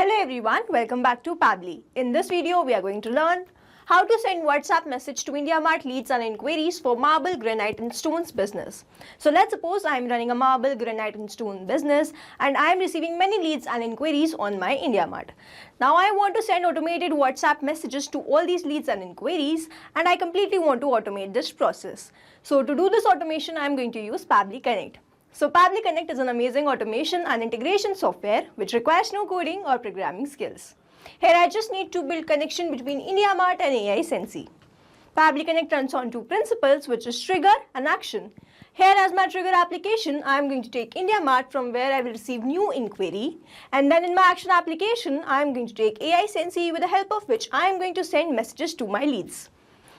Hello everyone, welcome back to Pabbly. In this video, we are going to learn how to send WhatsApp message to IndiaMart leads and inquiries for marble, granite and stones business. So let's suppose I am running a marble, granite and stone business and I am receiving many leads and inquiries on my IndiaMart. Now I want to send automated WhatsApp messages to all these leads and inquiries and I completely want to automate this process. So to do this automation, I am going to use Pabbly Connect. So Pabbly Connect is an amazing automation and integration software which requires no coding or programming skills. Here I just need to build connection between IndiaMart and AI Sensi. Pabbly Connect runs on two principles, which is trigger and action. Here as my trigger application, I am going to take IndiaMart from where I will receive new inquiry, and then in my action application, I am going to take AI Sensi with the help of which I am going to send messages to my leads.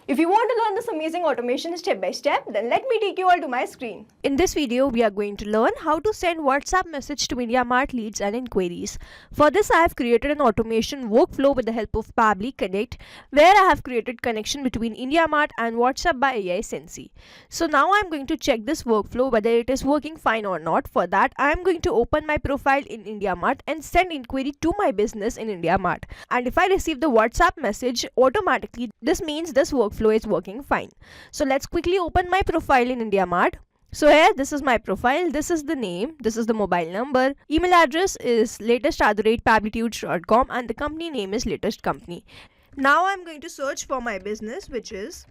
If you want to learn this amazing automation step by step, then let me take you all to my screen. In this video, we are going to learn how to send WhatsApp message to IndiaMart leads and inquiries. For this, I have created an automation workflow with the help of Pabbly Connect, where I have created connection between IndiaMart and WhatsApp by AI Sensi. So now I am going to check this workflow whether it is working fine or not. For that, I am going to open my profile in IndiaMart and send inquiry to my business in IndiaMart. And if I receive the WhatsApp message automatically, this means this workflow is working fine. So let's quickly open my profile in IndiaMart. So here, this is my profile, this is the name, this is the mobile number, email address is latest@pabblytudes.com and the company name is Latest Company. Now I'm going to search for my business, which is,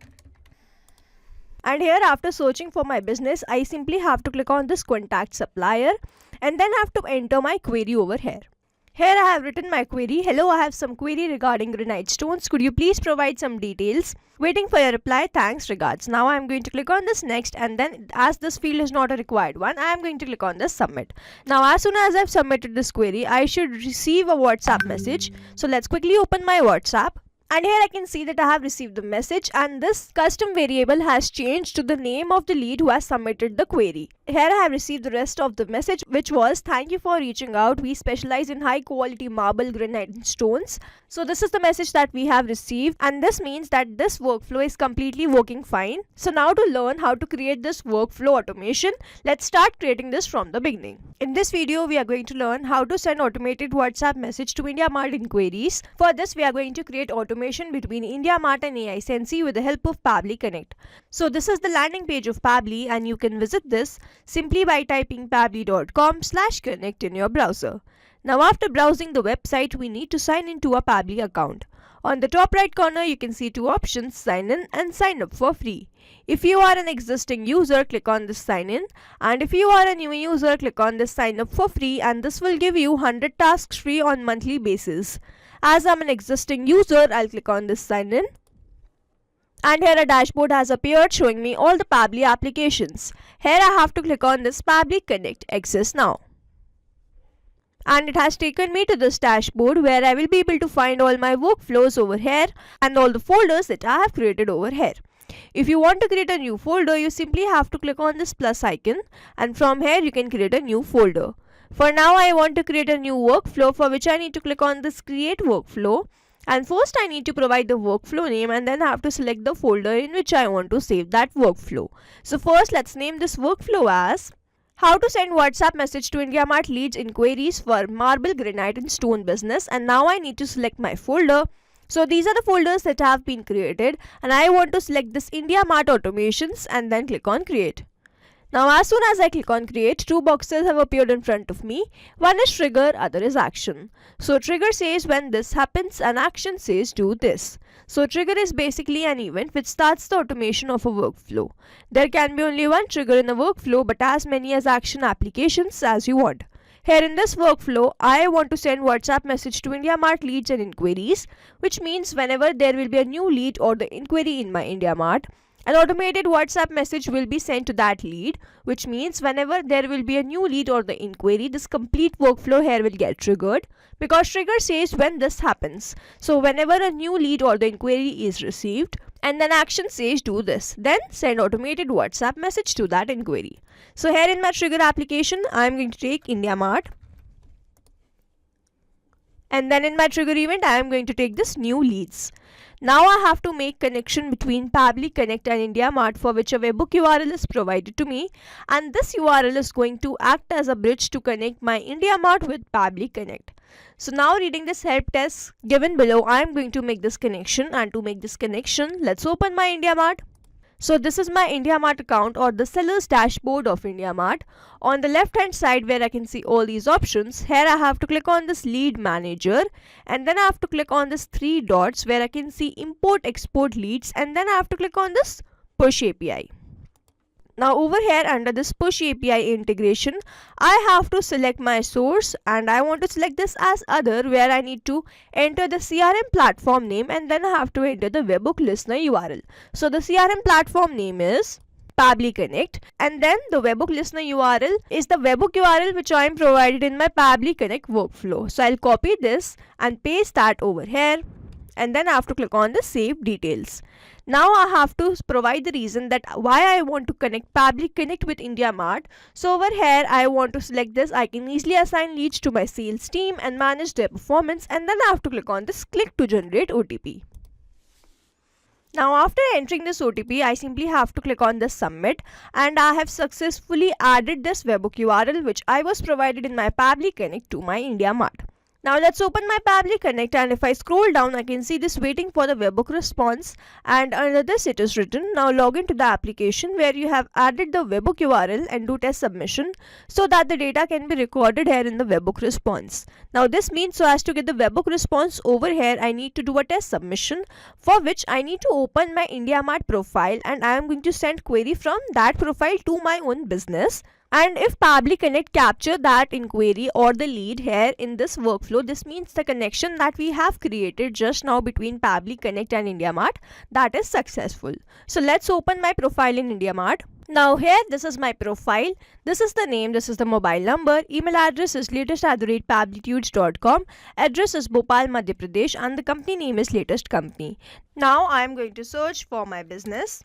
and here after searching for my business, I simply have to click on this contact supplier and then have to enter my query over here. Here I have written my query. Hello, I have some query regarding granite stones. Could you please provide some details? Waiting for your reply. Thanks, regards. Now I am going to click on this next, and then as this field is not a required one, I am going to click on this submit. Now as soon as I have submitted this query, I should receive a WhatsApp message. So let's quickly open my WhatsApp. And here I can see that I have received the message and this custom variable has changed to the name of the lead who has submitted the query. Here I have received the rest of the message, which was, thank you for reaching out. We specialize in high quality marble, granite and stones. So this is the message that we have received, and this means that this workflow is completely working fine. So now to learn how to create this workflow automation, let's start creating this from the beginning. In this video, we are going to learn how to send automated WhatsApp message to IndiaMart inquiries. For this, we are going to create automation between IndiaMart and AI Sensi with the help of Pabbly Connect. So this is the landing page of Pabbly, and you can visit this simply by typing pabbly.com/connect in your browser. Now after browsing the website, we need to sign into a Pabbly account. On the top right corner, you can see two options, sign in and sign up for free. If you are an existing user, click on this sign in, and if you are a new user, click on this sign up for free, and this will give you 100 tasks free on monthly basis. As I'm an existing user, I'll click on this sign in. And here a dashboard has appeared showing me all the Pabbly applications. Here I have to click on this Pabbly Connect Access Now. And it has taken me to this dashboard where I will be able to find all my workflows over here and all the folders that I have created over here. If you want to create a new folder, you simply have to click on this plus icon, and from here you can create a new folder. For now, I want to create a new workflow, for which I need to click on this create workflow. And first I need to provide the workflow name and then have to select the folder in which I want to save that workflow. So first let's name this workflow as how to send WhatsApp message to IndiaMart leads inquiries for marble, granite and stone business. And now I need to select my folder. So these are the folders that have been created, and I want to select this IndiaMart automations and then click on create. Now as soon as I click on create, two boxes have appeared in front of me. One is trigger, other is action. So trigger says when this happens and action says do this. So trigger is basically an event which starts the automation of a workflow. There can be only one trigger in a workflow, but as many as action applications as you want. Here in this workflow, I want to send WhatsApp message to IndiaMart leads and inquiries, which means whenever there will be a new lead or the inquiry in my IndiaMart, an automated WhatsApp message will be sent to that lead, which means whenever there will be a new lead or the inquiry, this complete workflow here will get triggered, because trigger says when this happens. So whenever a new lead or the inquiry is received, and then action says do this, then send automated WhatsApp message to that inquiry. So here in my trigger application, I am going to take IndiaMart. And then in my trigger event, I am going to take this new leads. Now I have to make connection between Pabbly Connect and IndiaMart, for which a webhook URL is provided to me, and this URL is going to act as a bridge to connect my IndiaMart with Pabbly Connect. So now reading this help test given below, I am going to make this connection, and to make this connection, let's open my IndiaMart. So this is my IndiaMart account, or the seller's dashboard of IndiaMart. On the left hand side where I can see all these options, here I have to click on this lead manager, and then I have to click on this three dots where I can see import export leads, and then I have to click on this push API. Now over here under this push API integration, I have to select my source, and I want to select this as other, where I need to enter the CRM platform name, and then I have to enter the webhook listener URL. So the CRM platform name is Pabbly Connect, and then the webhook listener URL is the webhook URL which I am provided in my Pabbly Connect workflow. So I'll copy this and paste that over here, and then I have to click on the save details. Now I have to provide the reason that why I want to connect Pabbly Connect with IndiaMart. So over here I want to select this. I can easily assign leads to my sales team and manage their performance, and then I have to click on this click to generate OTP. Now after entering this OTP, I simply have to click on this submit, and I have successfully added this webhook URL which I was provided in my Pabbly Connect to my IndiaMart. Now let's open my Pabbly Connect, and if I scroll down, I can see this waiting for the webhook response, and under this it is written, now log into the application where you have added the webhook URL and do test submission so that the data can be recorded here in the webhook response. Now this means, so as to get the webhook response over here, I need to do a test submission, for which I need to open my IndiaMart profile, and I am going to send query from that profile to my own business. And if Pabbly Connect capture that inquiry or the lead here in this workflow, this means the connection that we have created just now between Pabbly Connect and IndiaMart, that is successful. So let's open my profile in IndiaMart. Now here, this is my profile. This is the name, this is the mobile number, email address is latest@pabblytudes.com, address is Bhopal, Madhya Pradesh, and the company name is Latest Company. Now I am going to search for my business.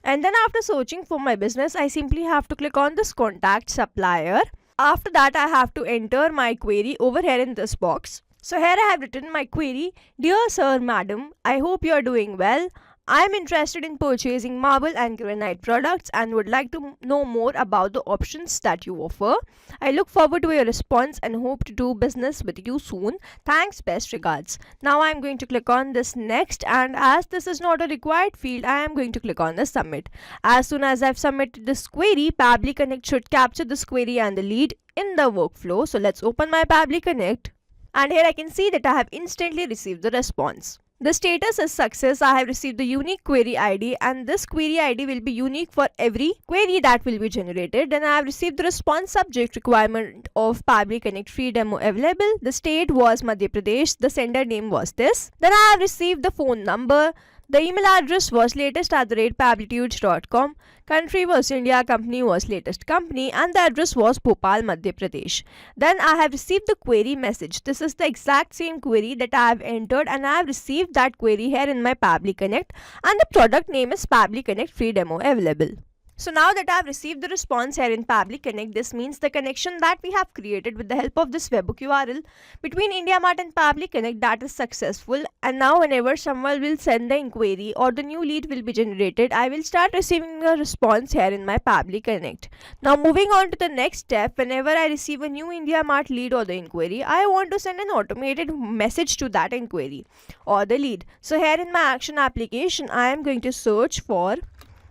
And then after searching for my business, I simply have to click on this contact supplier. After that, I have to enter my query over here in this box. So here I have written my query. Dear sir, madam, I hope you are doing well. I am interested in purchasing marble and granite products and would like to know more about the options that you offer. I look forward to your response and hope to do business with you soon. Thanks, best regards. Now I am going to click on this next, and as this is not a required field, I am going to click on the submit. As soon as I have submitted this query, Pabbly Connect should capture this query and the lead in the workflow. So let's open my Pabbly Connect, and here I can see that I have instantly received the response. The status is success. I have received the unique query ID, and this query ID will be unique for every query that will be generated. Then I have received the response subject requirement of Pabbly Connect free demo available. The state was Madhya Pradesh. The sender name was this. Then I have received the phone number. The email address was latest@pabblytudes.com. Country was India, company was Latest Company, and the address was Bhopal, Madhya Pradesh. Then I have received the query message. This is the exact same query that I have entered, and I have received that query here in my Pabbly Connect, and the product name is Pabbly Connect free demo available. So now that I have received the response here in Pabbly Connect, this means the connection that we have created with the help of this webhook URL between IndiaMart and Pabbly Connect, that is successful. And now whenever someone will send the inquiry or the new lead will be generated, I will start receiving a response here in my Pabbly Connect. Now moving on to the next step, whenever I receive a new IndiaMart lead or the inquiry, I want to send an automated message to that inquiry or the lead. So here in my action application, I am going to search for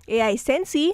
AI Sensei.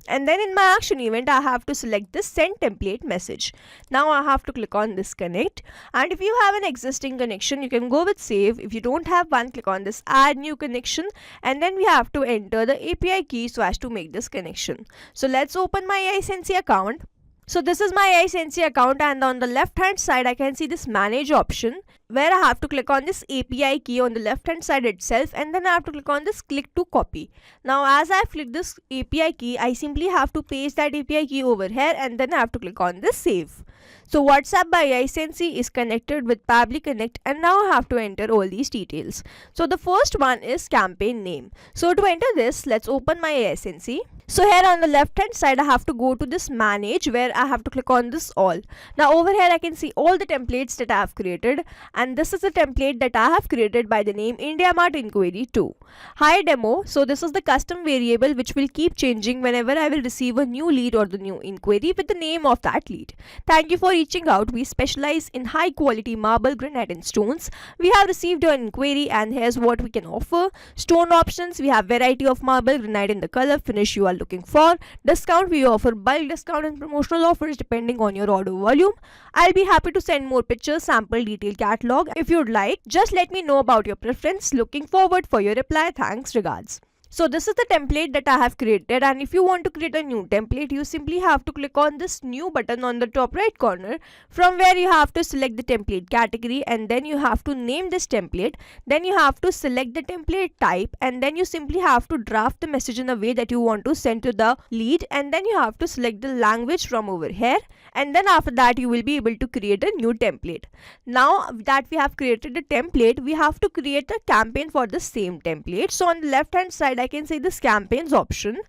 And then in my action event, I have to select this send template message. Now I have to click on this connect, and if you have an existing connection, you can go with save. If you don't have one, click on this add new connection, and then we have to enter the API key so as to make this connection. So let's open my AI Sensei account. So this is my AI Sensei account, and on the left hand side I can see this manage option, where I have to click on this API key on the left hand side itself, and then I have to click on this click to copy. Now as I click this API key, I simply have to paste that API key over here, and then I have to click on this save. So WhatsApp by AI Sensei is connected with Pabbly Connect, and now I have to enter all these details. So the first one is campaign name. So to enter this, let's open my AI Sensei. So here on the left hand side, I have to go to this manage, where I have to click on this all. Now over here I can see all the templates that I have created, and this is the template that I have created by the name IndiaMart Inquiry 2. Hi demo. So this is the custom variable which will keep changing whenever I will receive a new lead or the new inquiry with the name of that lead. Thank you for reaching out. We specialize in high quality marble, granite and stones. We have received your inquiry and here's what we can offer. Stone options, we have variety of marble, granite in the color finish you are looking for. Discount, we offer bulk discount and promotional offers depending on your order volume. I'll be happy to send more pictures, sample, detailed catalog if you'd like. Just let me know about your preference. Looking forward for your reply. Thanks, regards. So this is the template that I have created, and if you want to create a new template, you simply have to click on this new button on the top right corner, from where you have to select the template category and then you have to name this template. Then you have to select the template type and then you simply have to draft the message in a way that you want to send to the lead, and then you have to select the language from over here, and then after that you will be able to create a new template. Now that we have created a template, we have to create a campaign for the same template. So on the left hand side I can see this campaigns option,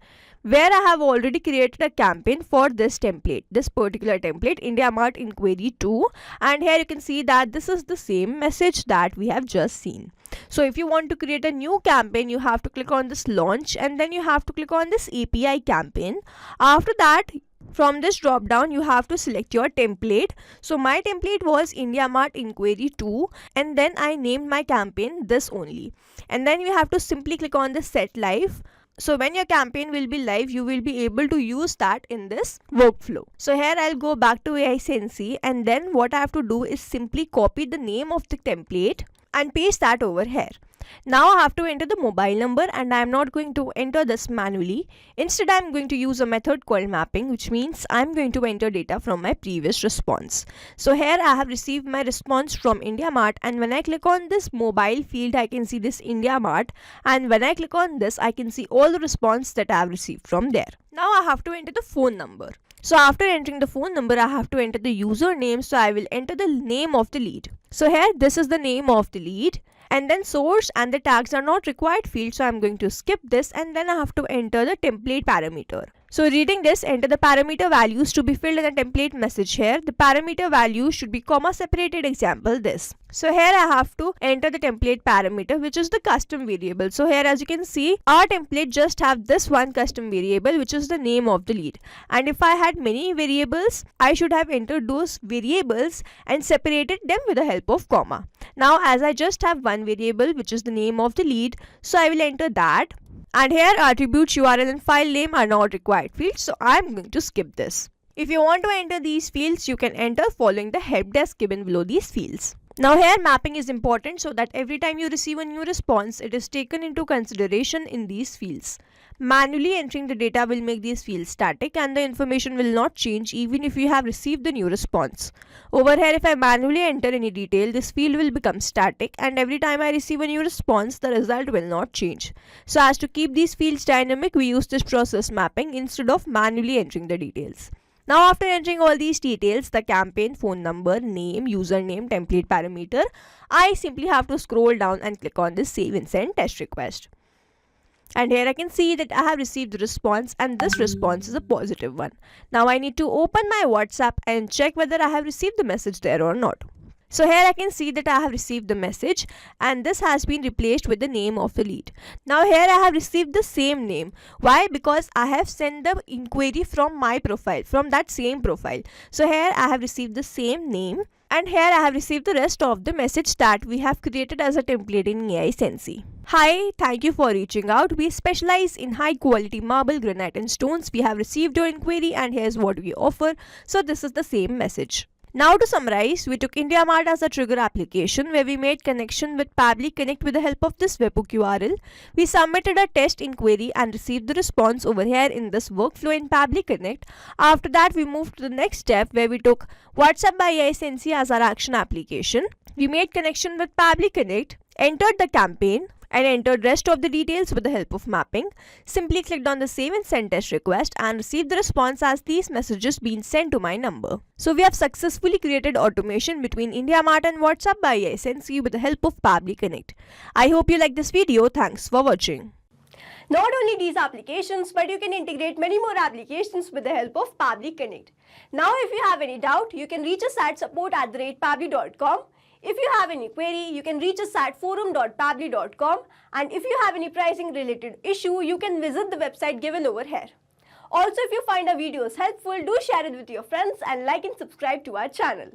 where I have already created a campaign for this template, this particular template, India Mart Inquiry 2, and here you can see that this is the same message that we have just seen. So if you want to create a new campaign, you have to click on this launch and then you have to click on this API campaign. After that, from this drop down you have to select your template. So my template was India Mart Inquiry 2 and then I named my campaign this only, and then you have to simply click on the set live. So when your campaign will be live, you will be able to use that in this workflow. So here I'll go back to AI Sensei, and then what I have to do is simply copy the name of the template and paste that over here. Now I have to enter the mobile number, and I am not going to enter this manually. Instead I am going to use a method called mapping, which means I am going to enter data from my previous response. So here I have received my response from India Mart, and when I click on this mobile field I can see this India Mart, and when I click on this I can see all the response that I have received from there. Now I have to enter the phone number. So after entering the phone number I have to enter the username, so I will enter the name of the lead. So here this is the name of the lead, and then source and the tags are not required field, so I'm going to skip this, and then I have to enter the template parameter. So reading this, enter the parameter values to be filled in the template message here. The parameter value should be comma separated, example this. So here I have to enter the template parameter, which is the custom variable. So here as you can see, our template just have this one custom variable, which is the name of the lead. And if I had many variables, I should have entered those variables and separated them with the help of comma. Now as I just have one variable, which is the name of the lead, so I will enter that. And here attributes, URL and file name are not required fields, so I am going to skip this. If you want to enter these fields, you can enter following the help desk given below these fields. Now here mapping is important, so that every time you receive a new response, it is taken into consideration in these fields. Manually entering the data will make these fields static and the information will not change even if you have received the new response. Over here, if I manually enter any detail, this field will become static, and every time I receive a new response, the result will not change. So as to keep these fields dynamic, we use this process mapping instead of manually entering the details. Now after entering all these details, the campaign, phone number, name, username, template parameter, I simply have to scroll down and click on this save and send test request. And here I can see that I have received the response, and this response is a positive one. Now I need to open my WhatsApp and check whether I have received the message there or not. So here I can see that I have received the message, and this has been replaced with the name of the lead. Now here I have received the same name. Why? Because I have sent the inquiry from my profile, from that same profile. So here I have received the same name, and here I have received the rest of the message that we have created as a template in AI Sensei. Hi, thank you for reaching out. We specialize in high quality marble, granite and stones. We have received your inquiry and here's what we offer. So this is the same message. Now to summarize, we took India Mart as a trigger application where we made connection with Pabbly Connect with the help of this webhook URL. We submitted a test inquiry and received the response over here in this workflow in Pabbly Connect. After that, we moved to the next step where we took WhatsApp by AI Sensei as our action application. We made connection with Pabbly Connect, entered the campaign, and entered rest of the details with the help of mapping. Simply clicked on the save and send test request and received the response as these messages being sent to my number. So we have successfully created automation between India Mart and WhatsApp by AI Sensei with the help of Pabbly Connect. I hope you like this video. Thanks for watching. Not only these applications, but you can integrate many more applications with the help of Pabbly Connect. Now if you have any doubt, you can reach us at support@pabbly.com. If you have any query, you can reach us at forum.pabbly.com, and if you have any pricing related issue, you can visit the website given over here. Also, if you find our videos helpful, do share it with your friends and like and subscribe to our channel.